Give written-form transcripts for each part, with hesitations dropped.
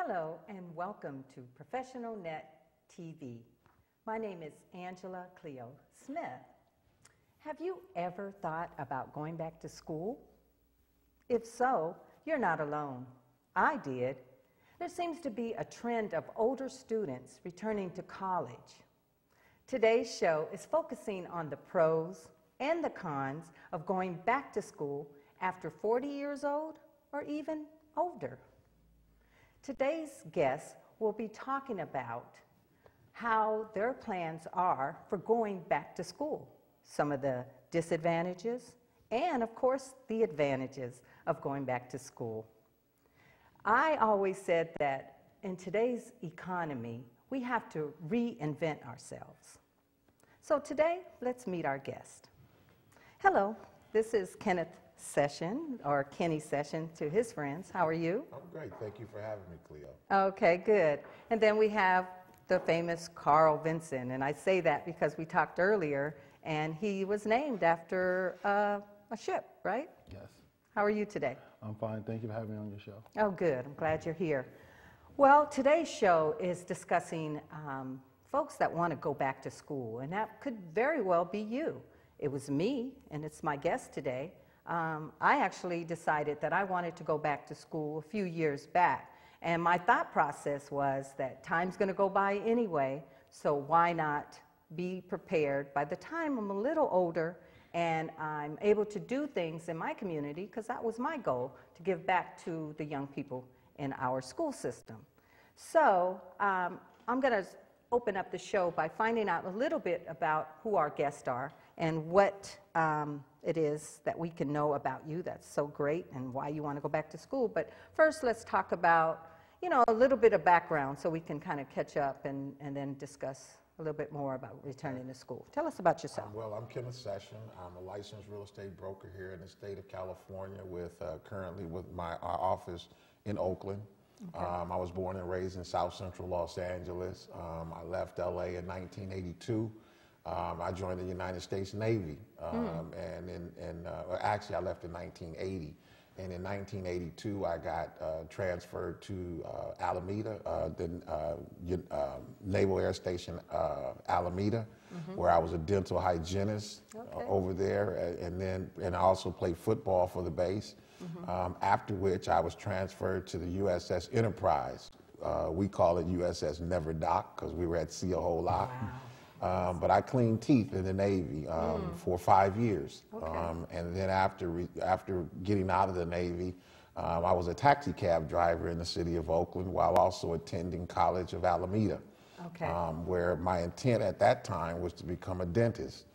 Hello and welcome to PROFESSIONALNET TV. My name is Cleo Smith. Have you ever thought about going back to school? If so, you're not alone. I did. There seems to be a trend of older students returning to college. Today's show is focusing on the pros and the cons of going back to school after 40 years old or even older. Today's guests will be talking about how their plans are for going back to school, some of the disadvantages, and of course the advantages of going back to school. I always said that in today's economy, we have to reinvent ourselves. So today, let's meet our guest. Hello, this is Kenneth Session, or Kenny Session to his friends. How are you? I'm great. Thank you for having me, Cleo. Okay, good. And then we have the famous Carl Vinson, and I say that because we talked earlier, and he was named after a ship, right? Yes. How are you today? I'm fine. Thank you for having me on your show. Oh, good. I'm glad you're here. Well, today's show is discussing folks that want to go back to school, and that could very well be you. It was me, and it's my guest today. I actually decided that I wanted to go back to school a few years back, and my thought process was that time's going to go by anyway, so why not be prepared by the time I'm a little older and I'm able to do things in my community, because that was my goal, to give back to the young people in our school system. So I'm going to open up the show by finding out a little bit about who our guests are and what it is that we can know about you that's so great and why you want to go back to school. But first, let's talk about, a little bit of background so we can kind of catch up and then discuss a little bit more about returning to school. Tell us about yourself. Well, I'm Kenneth Session. I'm a licensed real estate broker here in the state of California with currently with my office in Oakland. Okay. I was born and raised in South Central Los Angeles. I left LA in 1982. I joined the United States Navy, and actually I left in 1980. And in 1982, I got transferred to Alameda, the Naval Air Station Alameda, where I was a dental hygienist over there, and I also played football for the base. After which I was transferred to the USS Enterprise. We call it USS Never Dock because we were at sea a whole lot. Wow. But I cleaned teeth in the Navy for 5 years. Okay. And then after getting out of the Navy, I was a taxi cab driver in the city of Oakland while also attending College of Alameda, where my intent at that time was to become a dentist.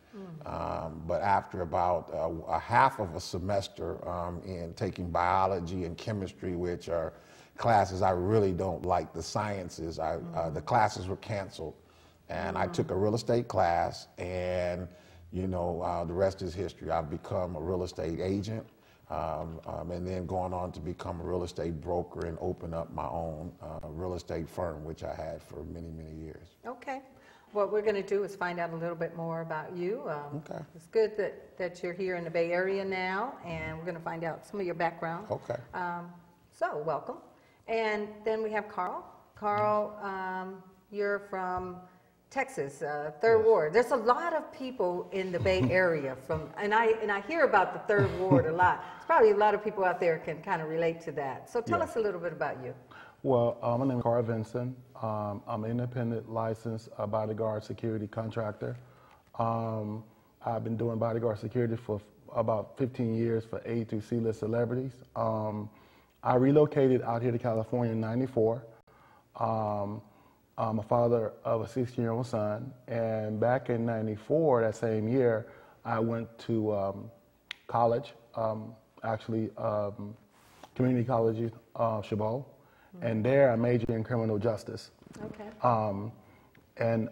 But after about a half of a semester in taking biology and chemistry, which are classes I really don't like, the sciences, the classes were canceled. And I took a real estate class, and the rest is history. I've become a real estate agent, and then going on to become a real estate broker and open up my own real estate firm, which I had for many, many years. Okay. What we're going to do is find out a little bit more about you. Okay. It's good that you're here in the Bay Area now, and we're going to find out some of your background. Okay. So, welcome. And then we have Carl. Carl, you're from Texas, 3rd Ward. There's a lot of people in the Bay Area and I hear about the 3rd Ward a lot. There's probably a lot of people out there can kind of relate to that. So tell us a little bit about you. Well, my name is Carl Vinson. I'm an independent licensed bodyguard security contractor. I've been doing bodyguard security for about 15 years for A through C-list celebrities. I relocated out here to California in '94. I'm a father of a 16-year-old son, and back in '94, that same year, I went to college, community college, Chabot, and there I majored in criminal justice. Okay. And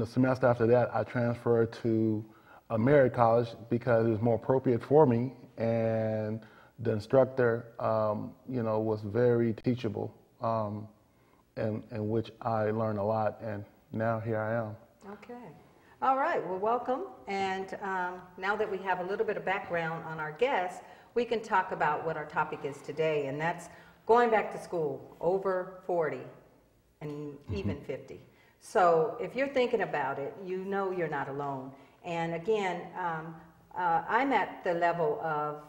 the semester after that, I transferred to a merit college because it was more appropriate for me, and the instructor, was very teachable. In which I learned a lot, and now here I am. Okay. All right. Well, welcome. And now that we have a little bit of background on our guests, we can talk about what our topic is today, and that's going back to school, over 40 and even 50. So if you're thinking about it, you know you're not alone. And again, I'm at the level of,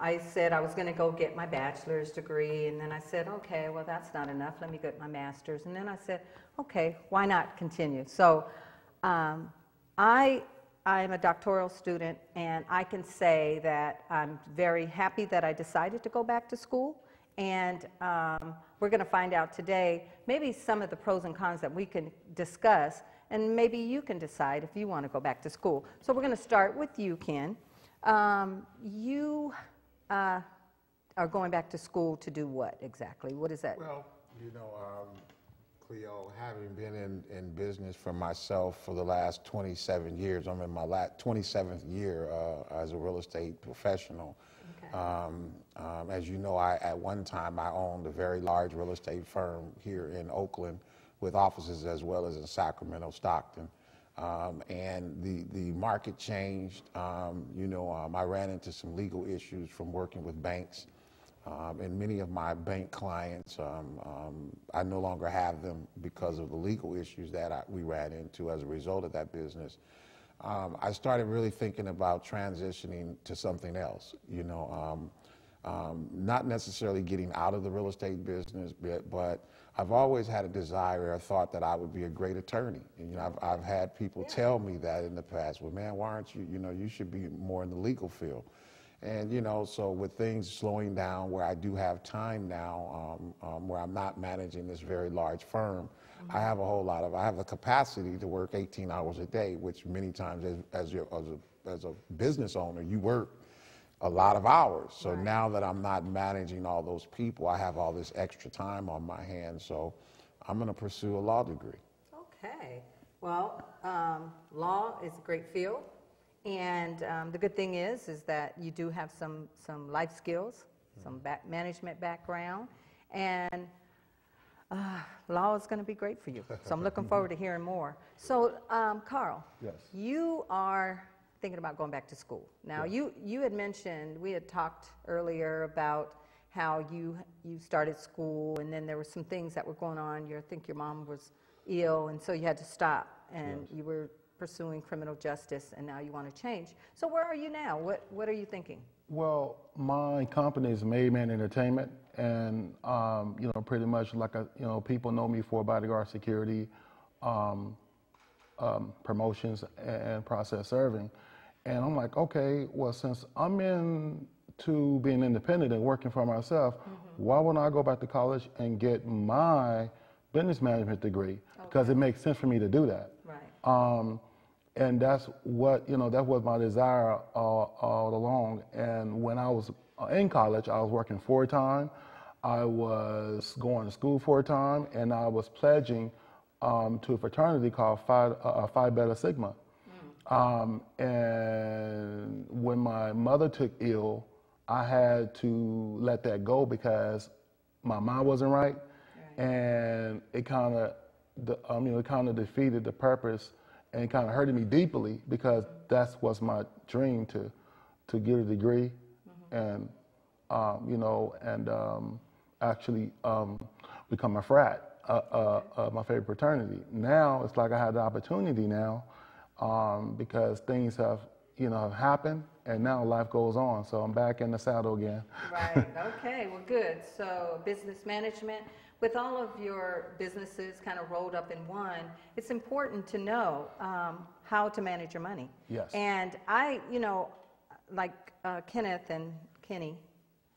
I said I was going to go get my bachelor's degree, and then I said, okay, well, that's not enough. Let me get my master's. And then I said, okay, why not continue? So I'm a doctoral student, and I can say that I'm very happy that I decided to go back to school. And we're going to find out today maybe some of the pros and cons that we can discuss, and maybe you can decide if you want to go back to school. So we're going to start with you, Ken. You are going back to school to do what exactly? What is that? Well, you know, Cleo, having been in business for myself for the last 27 years, I'm in my 27th year as a real estate professional. Okay. As you know, at one time I owned a very large real estate firm here in Oakland with offices as well as in Sacramento, Stockton. And the market changed. You know, I ran into some legal issues from working with banks. And many of my bank clients, I no longer have them because of the legal issues that we ran into as a result of that business. I started really thinking about transitioning to something else, you know, not necessarily getting out of the real estate business, but I've always had a desire or thought that I would be a great attorney. And, you know, I've had people tell me that in the past, well, man, why aren't you, you know, you should be more in the legal field. And, you know, so with things slowing down where I do have time now, where I'm not managing this very large firm, I have I have the capacity to work 18 hours a day, which many times as a business owner, you work a lot of hours. So right. Now that I'm not managing all those people, I have all this extra time on my hands. So I'm going to pursue a law degree. Okay. Well, law is a great field. And the good thing is that you do have some life skills, some management background, and law is going to be great for you. So I'm looking forward to hearing more. So, Carl, yes. You are thinking about going back to school. Now, yes. you had mentioned, we had talked earlier about how you started school, and then there were some things that were going on. I think your mom was ill, and so you had to stop, and yes. you were pursuing criminal justice, and now you want to change. So where are you now? What are you thinking? Well, my company is Made Man Entertainment, and you know, pretty much like you know, people know me for bodyguard security, promotions, and process serving. And I'm like, okay, well, since I'm into being independent and working for myself, why wouldn't I go back to college and get my business management degree? Because it makes sense for me to do that. Right. And that's what, you know, that was my desire all along. And when I was in college, I was working full-time. I was going to school full-time, and I was pledging to a fraternity called Phi Beta Sigma. And when my mother took ill, I had to let that go because my mind wasn't right. And it kind of, you know, it kind of defeated the purpose, and kind of hurted me deeply because that was my dream to get a degree, and you know, and actually become a frat, my favorite fraternity. Now it's like I had the opportunity now because things have, you know, have happened, and now life goes on. So I'm back in the saddle again. Right. Okay. Well, good. So business management. With all of your businesses kind of rolled up in one, it's important to know how to manage your money. Yes. And you know, like Kenneth and Kenny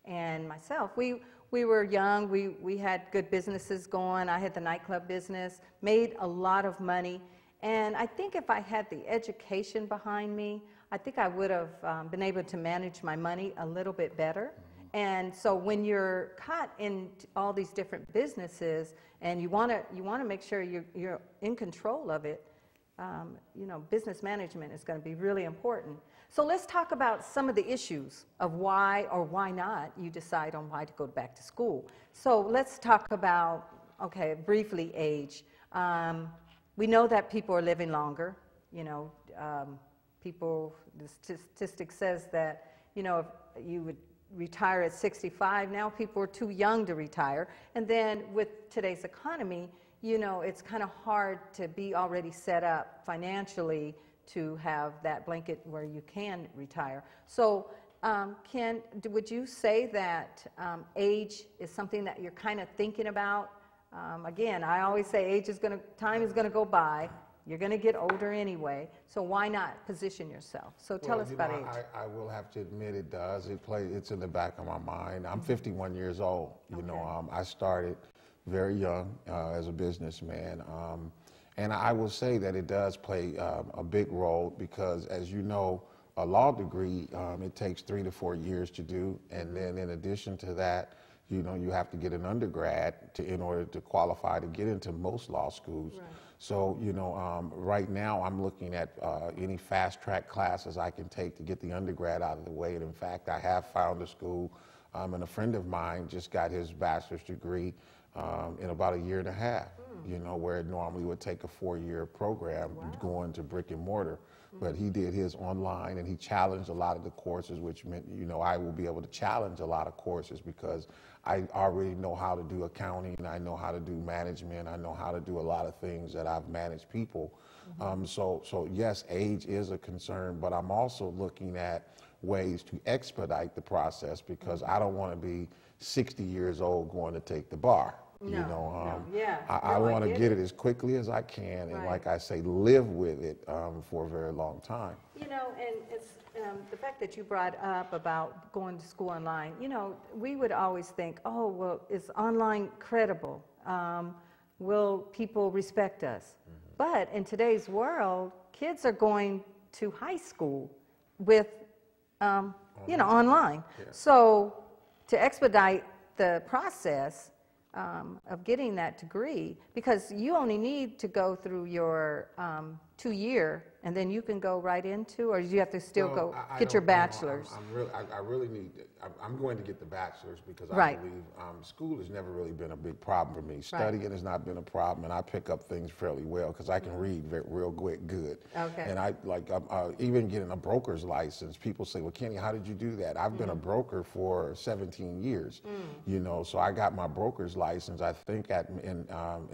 and myself, we were young. We had good businesses going. I had the nightclub business, made a lot of money. And I think if I had the education behind me, I think I would have been able to manage my money a little bit better. And so when you're caught in all these different businesses and you want to make sure you're in control of it, you know, business management is going to be really important. So let's talk about some of the issues of why or why not you decide on why to go back to school. So let's talk about, okay, briefly age. We know that people are living longer. You know, the statistic says that, you know, if you would retire at 65. Now people are too young to retire. And then with today's economy, you know, it's kind of hard to be already set up financially to have that blanket where you can retire. So would you say that age is something that you're kind of thinking about? Again, I always say time is gonna go by. You're gonna get older anyway, so why not position yourself? So tell us about age. I will have to admit it does. It's in the back of my mind. I'm 51 years old. You know, I started very young as a businessman. And I will say that it does play a big role because, as you know, a law degree, it takes 3 to 4 years to do. And then in addition to that, you know, you have to get an undergrad in order to qualify to get into most law schools. Right. So, you know, right now I'm looking at any fast track classes I can take to get the undergrad out of the way. And in fact, I have found a school, and a friend of mine just got his bachelor's degree in about 1.5 years, you know, where it normally would take a 4-year program going to brick and mortar. But he did his online, and he challenged a lot of the courses, which meant, you know, I will be able to challenge a lot of courses because I already know how to do accounting, I know how to do management, I know how to do a lot of things that I've managed people. So yes, age is a concern, but I'm also looking at ways to expedite the process because I don't want to be 60 years old going to take the bar. I want to get it as quickly as I can, and like I say, live with it for a very long time. You know, and it's the fact that you brought up about going to school online. You know, we would always think, oh, well, is online credible? Will people respect us? But in today's world, kids are going to high school with, you know, online. So to expedite the process of getting that degree, because you only need to go through your 2-year, and then you can go right into, or you have to still get your bachelor's? I really need, I'm going to get the bachelor's because I believe school has never really been a big problem for me. Studying has not been a problem, and I pick up things fairly well because I can read real good. And I even getting a broker's license, people say, well, Kenny, how did you do that? I've been a broker for 17 years, you know, so I got my broker's license, I think, in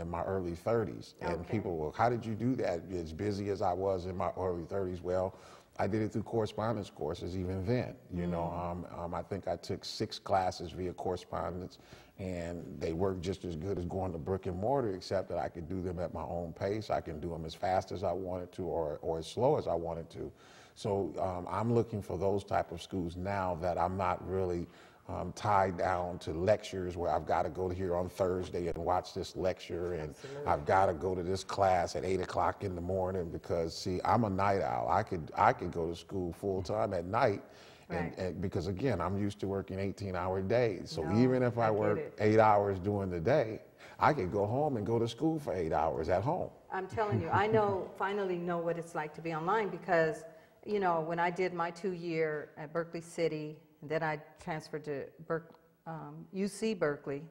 my early 30s. And people, well, how did you do that? As busy as I was in my early 30s, well, I did it through correspondence courses even then. You know, I think I took 6 classes via correspondence, and they worked just as good as going to brick and mortar, except that I could do them at my own pace. I can do them as fast as I wanted to, or as slow as I wanted to. So I'm looking for those type of schools now that I'm not really tied down to lectures where I've got to go here on Thursday and watch this lecture, and I've got to go to this class at 8 o'clock in the morning because, see, I'm a night owl. I could go to school full time at night, and because again, I'm used to working 18-hour days. So even if I work 8 hours during the day, I could go home and go to school for 8 hours at home. I'm telling you, I finally know what it's like to be online because, you know, when I did my 2-year at Berkeley City, and then I transferred to UC Berkeley,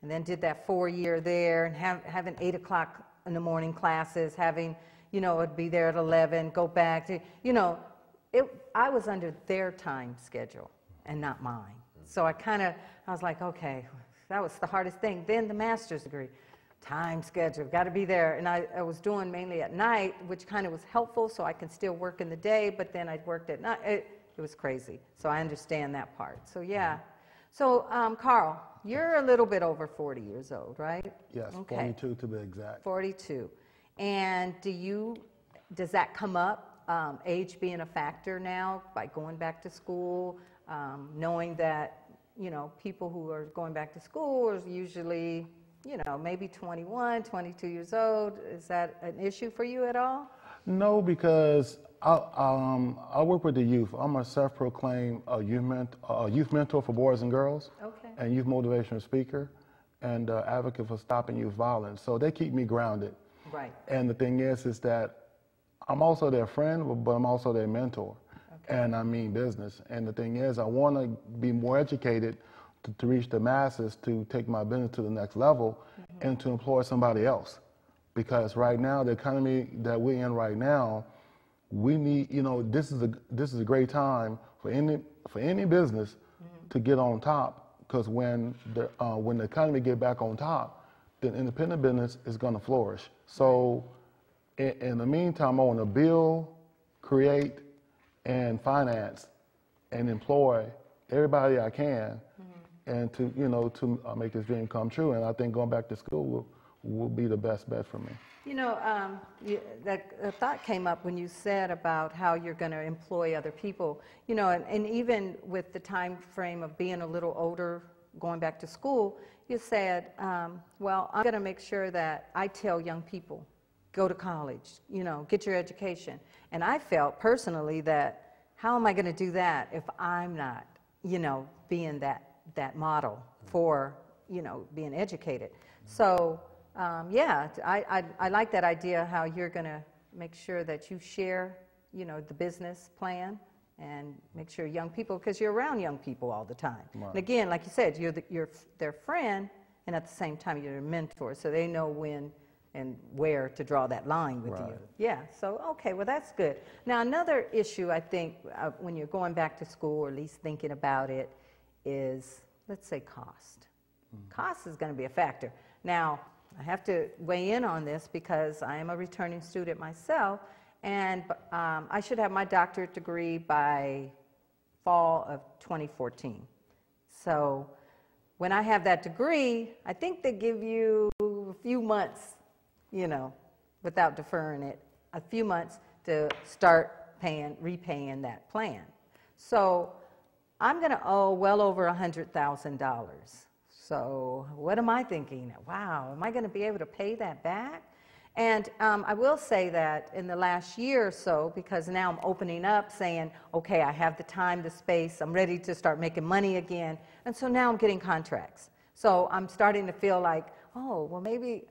and then did that 4-year there, and having 8 o'clock in the morning classes, having, you know, I'd be there at 11, go back to, you know, I was under their time schedule and not mine. So I was like, okay, that was the hardest thing. Then the master's degree, time schedule, got to be there. And I was doing mainly at night, which kind of was helpful, so I can still work in the day, but then I worked at night. It was crazy. So I understand that part. So yeah. So Carl, you're a little bit over 40 years old, right? Yes, 42 to be exact. 42. And does that come up, age being a factor now by going back to school, knowing that, you know, people who are going back to school are usually, you know, maybe 21, 22 years old. Is that an issue for you at all? No, because I work with the youth. I'm a self-proclaimed youth mentor for boys and girls, and youth motivational speaker, and advocate for stopping youth violence. So they keep me grounded. Right. And the thing is that I'm also their friend, but I'm also their mentor, and I mean business. And the thing is, I want to be more educated to reach the masses, to take my business to the next level, and to employ somebody else. Because right now, the economy that we're in right now, we need, you know, this is a great time for any business to get on top, because when the economy get back on top, then independent business is going to flourish. So in the meantime, I want to build, create, and finance and employ everybody I can, and to make this dream come true. And I think going back to school will be the best bet for me. You know, that thought came up when you said about how you're going to employ other people. You know, and even with the time frame of being a little older, going back to school, you said, well, I'm going to make sure that I tell young people, go to college, you know, get your education. And I felt personally that, how am I going to do that if I'm not, you know, being that model for, you know, being educated? So, yeah, I like that idea, how you're going to make sure that you share, you know, the business plan and make sure young people, because you're around young people all the time. Right. And again, like you said, you're their friend, and at the same time, you're their mentor, so they know when and where to draw that line with you. Yeah, so, okay, well, that's good. Now, another issue, I think, when you're going back to school, or at least thinking about it, is, let's say, cost. Cost is going to be a factor. Now, I have to weigh in on this because I am a returning student myself, and I should have my doctorate degree by fall of 2014. So when I have that degree, I think they give you a few months, you know, without deferring it, a few months to start repaying that plan. So I'm going to owe well over $100,000. So what am I thinking? Wow, am I going to be able to pay that back? And I will say that in the last year or so, because now I'm opening up saying, okay, I have the time, the space, I'm ready to start making money again. And so now I'm getting contracts. So I'm starting to feel like, oh, well, maybe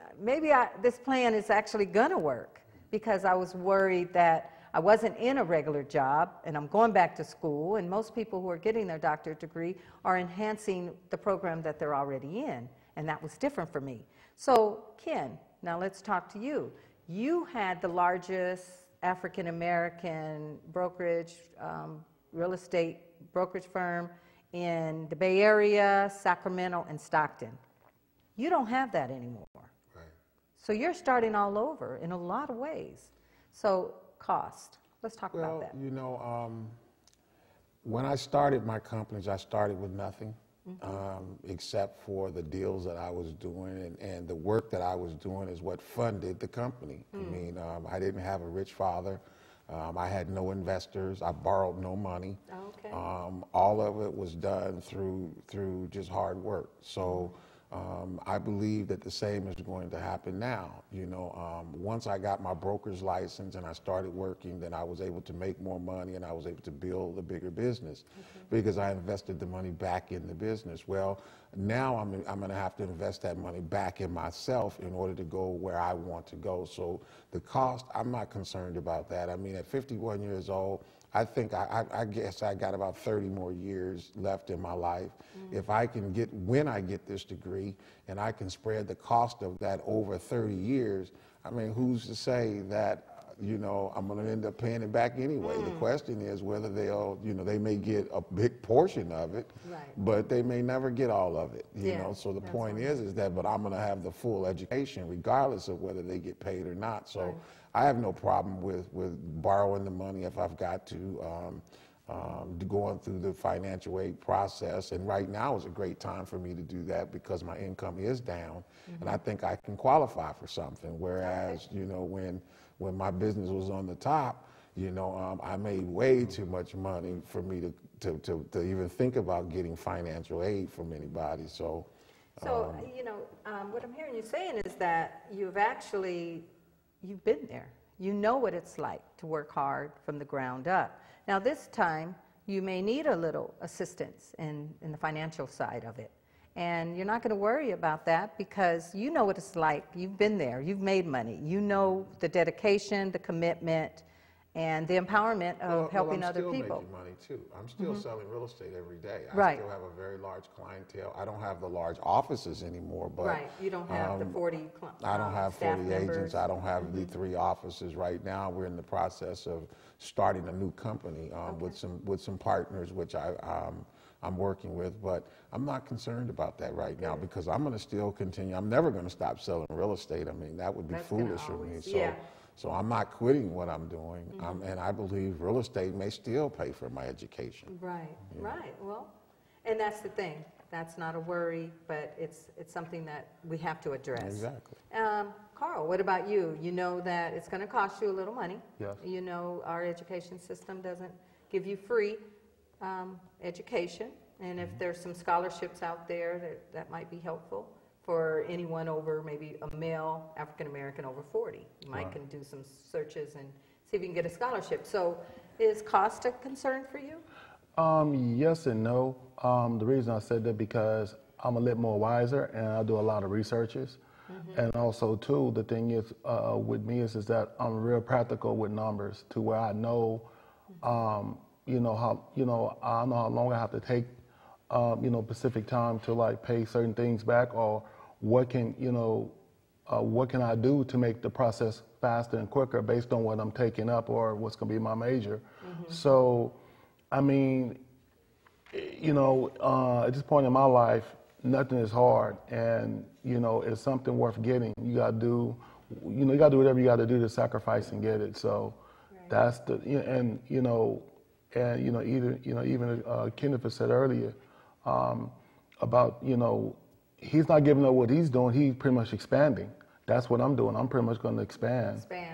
this plan is actually going to work, because I was worried that I wasn't in a regular job, and I'm going back to school, and most people who are getting their doctorate degree are enhancing the program that they're already in, and that was different for me. So, Ken, now let's talk to you. You had the largest African-American brokerage, real estate brokerage firm in the Bay Area, Sacramento, and Stockton. You don't have that anymore. Right. So you're starting all over in a lot of ways. So, cost. Let's talk about that. You know, when I started my companies, I started with nothing, except for the deals that I was doing, and the work that I was doing is what funded the company. I mean, I didn't have a rich father. I had no investors. I borrowed no money. Okay. All of it was done through just hard work. So. I believe that the same is going to happen now. You know, once I got my broker's license and I started working, then I was able to make more money, and I was able to build a bigger business because I invested the money back in the business. Well, now I'm going to have to invest that money back in myself in order to go where I want to go. So the cost, I'm not concerned about that. I mean, at 51 years old, I think I guess I got about 30 more years left in my life. If I can when I get this degree, and I can spread the cost of that over 30 years, I mean, who's to say that, you know, I'm going to end up paying it back anyway? The question is whether they'll, you know, they may get a big portion of it, but they may never get all of it, you know? So the point is that, but I'm going to have the full education regardless of whether they get paid or not. So. I have no problem with borrowing the money if I've got to, going through the financial aid process. And right now is a great time for me to do that because my income is down, and I think I can qualify for something. Whereas, you know, when my business was on the top, you know, I made way too much money for me to even think about getting financial aid from anybody. So, you know, what I'm hearing you saying is that you've been there. You know what it's like to work hard from the ground up. Now this time, you may need a little assistance in the financial side of it. And you're not going to worry about that because you know what it's like. You've been there. You've made money. You know the dedication, the commitment, and the empowerment of helping other people. I'm still making money too. I'm still selling real estate every day. I still have a very large clientele. I don't have the large offices anymore, but you don't have the 40 I don't have 40 agents. I don't have the 3 offices right now. We're in the process of starting a new company with some partners, which I'm working with, but I'm not concerned about that right now because I'm going to still continue. I'm never going to stop selling real estate. I mean, that would be foolish of me. So I'm not quitting what I'm doing, and I believe real estate may still pay for my education. Right, right. Well, and that's the thing. That's not a worry, but it's something that we have to address. Exactly. Carl, what about you? You know that it's going to cost you a little money. Yes. You know our education system doesn't give you free education, and if there's some scholarships out there that might be helpful for anyone over, maybe a male African American over 40. You might can do some searches and see if you can get a scholarship. So is cost a concern for you? Yes and no. The reason I said that because I'm a little more wiser and I do a lot of researches. And also too, the thing is with me is that I'm real practical with numbers to where I know, I know how long I have to take, specific time to like pay certain things back, or what can I do to make the process faster and quicker based on what I'm taking up or what's going to be my major. So, I mean, at this point in my life, nothing is hard, and it's something worth getting. You got to do, you got to do whatever you got to do to sacrifice and get it. So, that's the even Kenneth has said earlier about he's not giving up what he's doing. He's pretty much expanding. That's what I'm doing. I'm pretty much going to expand. From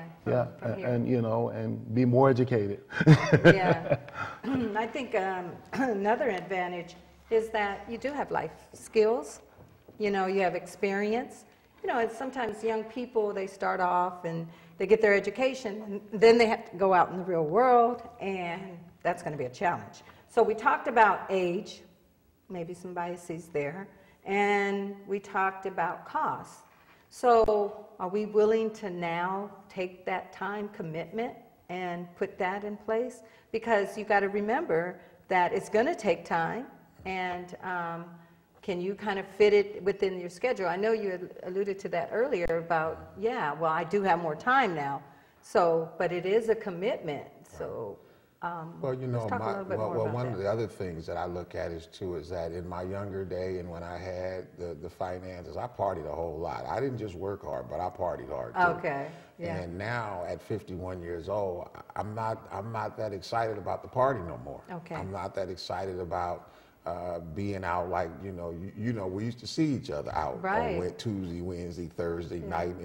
and be more educated. Yeah. I think another advantage is that you do have life skills. You have experience. It's sometimes young people, they start off and they get their education, and then they have to go out in the real world, and that's going to be a challenge. So we talked about age, maybe some biases there, and we talked about cost. So are we willing to now take that time commitment and put that in place? Because you got to remember that it's going to take time, and can you kind of fit it within your schedule? I know you alluded to that earlier about, well, I do have more time now, but it is a commitment. So well, let's talk a little bit more about one that. of the other things that I look at is that in my younger day and when I had the finances, I partied a whole lot. I didn't just work hard, but I partied hard too. Okay. Yeah. And now at 51 years old, I'm not that excited about the party no more. Okay. I'm not that excited about being out like we used to see each other out on Tuesday, Wednesday, Thursday night,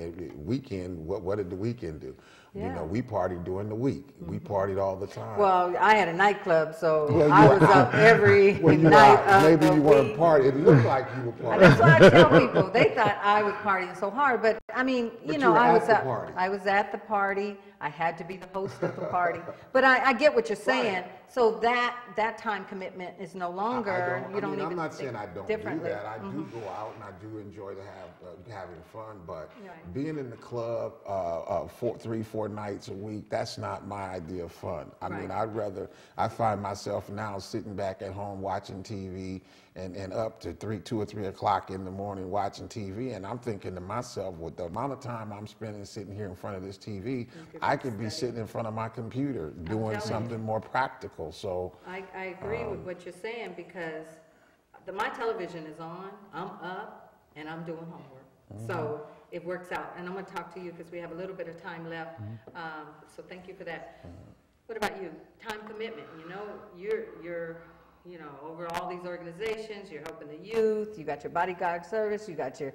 weekend. What did the weekend do? Yeah. We partied during the week. We partied all the time. Well, I had a nightclub, so I was up every night. Maybe you weren't partying. It looked like you were partying. That's why I tell people. They thought I was partying so hard, but I mean, I was at the party. I had to be the host of the party. But I get what you're saying. Right. So that time commitment is no longer. I'm not saying I don't do that. I do go out and I do enjoy having fun. But being in the club 3-4 nights a week, that's not my idea of fun. I mean, I find myself now sitting back at home watching TV and up to 2 or 3 o'clock in the morning watching TV, and I'm thinking to myself, with the amount of time I'm spending sitting here in front of this TV, I could be sitting in front of my computer doing something more practical. So I agree with what you're saying, because my television is on, I'm up, and I'm doing homework. So it works out. And I'm going to talk to you because we have a little bit of time left. So thank you for that. What about you? Time commitment. You're over all these organizations, you're helping the youth, you got your bodyguard service, you got your,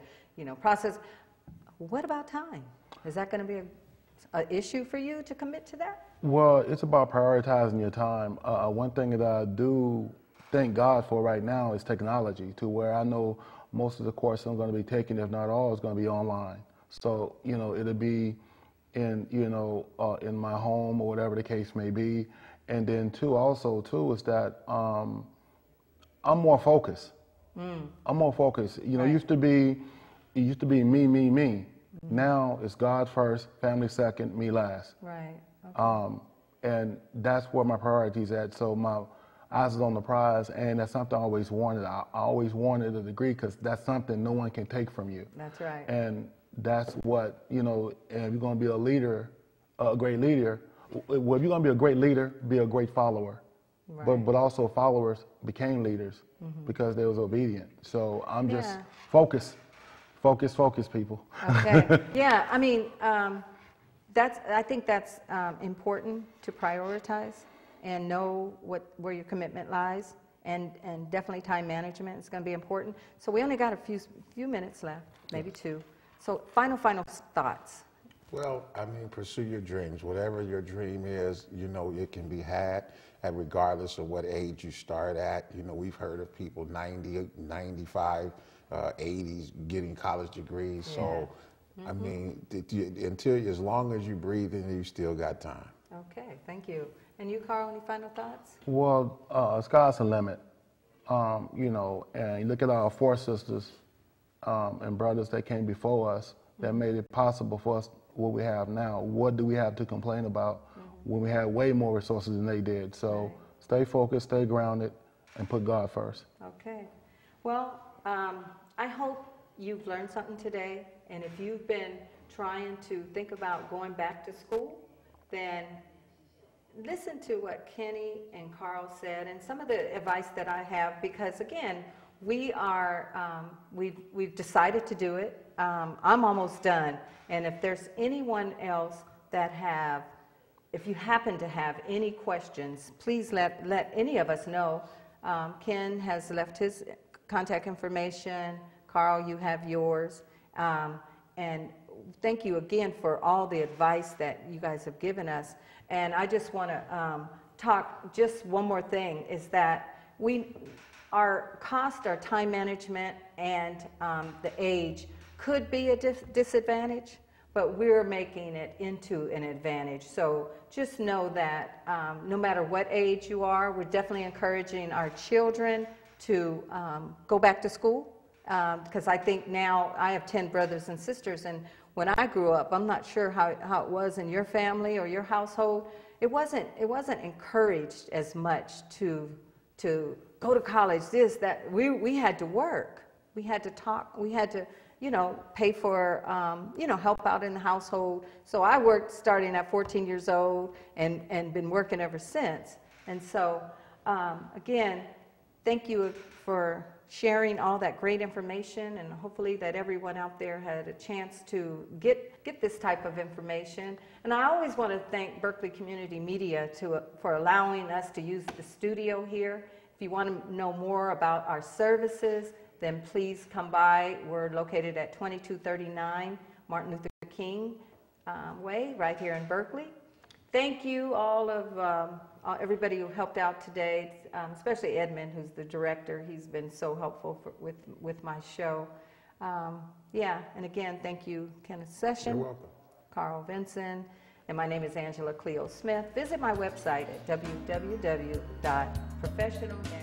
process. What about time? Is that going to be an issue for you to commit to that? Well, it's about prioritizing your time. One thing that I do thank God for right now is technology, to where I know most of the courses I'm going to be taking, if not all, is going to be online. So, it'll be in my home or whatever the case may be. And then also is that I'm more focused. I'm more focused. It used to be me. Now it's God first, family second, me last. Right. Okay. And that's where my priority's at. So my eyes is on the prize, and that's something I always wanted. I always wanted a degree because that's something no one can take from you. That's right. And that's what, if you're going to be a leader, a great leader, well, if you're going to be a great leader, be a great follower. Right. but also followers became leaders because they was obedient. So I'm just focus, people. Okay. Yeah, I mean, I think that's important to prioritize and know where your commitment lies, and definitely time management is going to be important. So we only got a few minutes left, maybe two. So final thoughts. Well, I mean, pursue your dreams. Whatever your dream is, you know, it can be had, and regardless of what age you start at. You know, we've heard of people 90, 95, 80s getting college degrees. Yeah. So, I mean, as long as you breathe in, you still got time. Okay, thank you. And you, Carl, any final thoughts? Well, sky's the limit. You know, and you look at our four sisters and brothers that came before us that made it possible for us what we have now. What do we have to complain about when we had way more resources than they did? So stay focused, stay grounded, and put God first. Okay. Well, I hope you've learned something today. And if you've been trying to think about going back to school, then listen to what Kenny and Carl said and some of the advice that I have, because again, we are, we've decided to do it. I'm almost done. And if there's anyone else that if you happen to have any questions, please let any of us know. Ken has left his contact information. Carl, you have yours. And thank you again for all the advice that you guys have given us. And I just want to talk, just one more thing, is that our cost, our time management, and the age could be a disadvantage, but we're making it into an advantage. So just know that no matter what age you are, we're definitely encouraging our children to go back to school, because I think now I have 10 brothers and sisters, and when I grew up, I'm not sure how it was in your family or your household. It wasn't encouraged as much to go to college, this, that. We had to work. We had to talk. We had to, pay for, help out in the household. So I worked starting at 14 years old and been working ever since. And so, again, thank you for sharing all that great information, and hopefully that everyone out there had a chance to get this type of information. And I always want to thank Berkeley Community Media for allowing us to use the studio here. If you want to know more about our services, then please come by. We're located at 2239 Martin Luther King Way, right here in Berkeley. Thank you all of everybody who helped out today, especially Edmund, who's the director. He's been so helpful with my show. And again, thank you, Kenneth Session. You're welcome. Carl Vinson, and my name is Angela Cleo Smith. Visit my website at www.professionalnet.com.